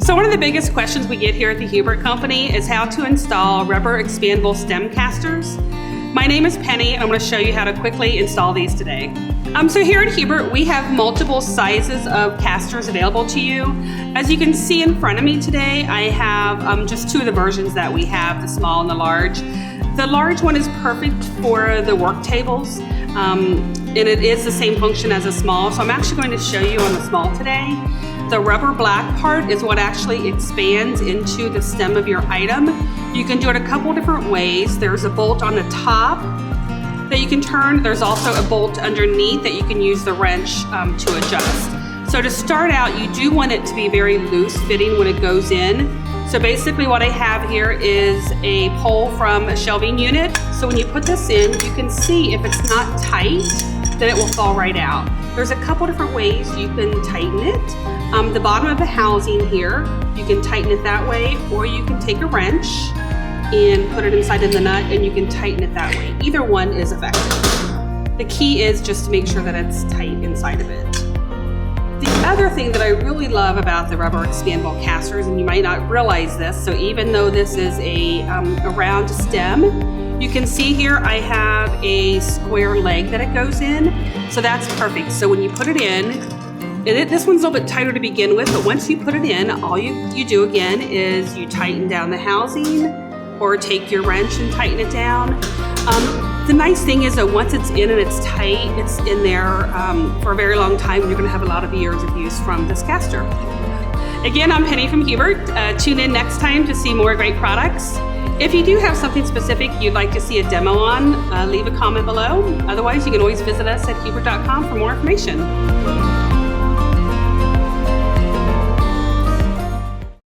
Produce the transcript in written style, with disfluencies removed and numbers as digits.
So one of the biggest questions we get here at the Hubert Company is how to install rubber expandable stem casters. My name is Penny, and I'm going to show you how to quickly install these today. So here at Hubert, we have multiple sizes of casters available to you. As you can see in front of me today, I have just two of the versions that we have, the small and the large. The large one is perfect for the work tables, and it is the same function as a small, so I'm actually going to show you on the small today. The rubber black part is what actually expands into the stem of your item. You can do it a couple different ways. There's a bolt on the top that you can turn. There's also a bolt underneath that you can use the wrench to adjust. So to start out, you do want it to be very loose fitting when it goes in. So basically what I have here is a pole from a shelving unit. So when you put this in, you can see if it's not tight, then it will fall right out. There's a couple different ways you can tighten it. The bottom of the housing here, you can tighten it that way, or you can take a wrench and put it inside of the nut and you can tighten it that way. Either one is effective. The key is just to make sure that it's tight inside of it. The other thing that I really love about the rubber expandable casters, and you might not realize this, so even though this is a round stem, you can see here I have a square leg that it goes in, so that's perfect. So when you put it in, this one's a little bit tighter to begin with, but once you put it in, all you do again is you tighten down the housing or take your wrench and tighten it down. The nice thing is that once it's in and it's tight, it's in there for a very long time, and you're gonna have a lot of years of use from this caster. Again, I'm Penny from Hubert. Tune in next time to see more great products. If you do have something specific you'd like to see a demo on, leave a comment below. Otherwise, you can always visit us at hubert.com for more information.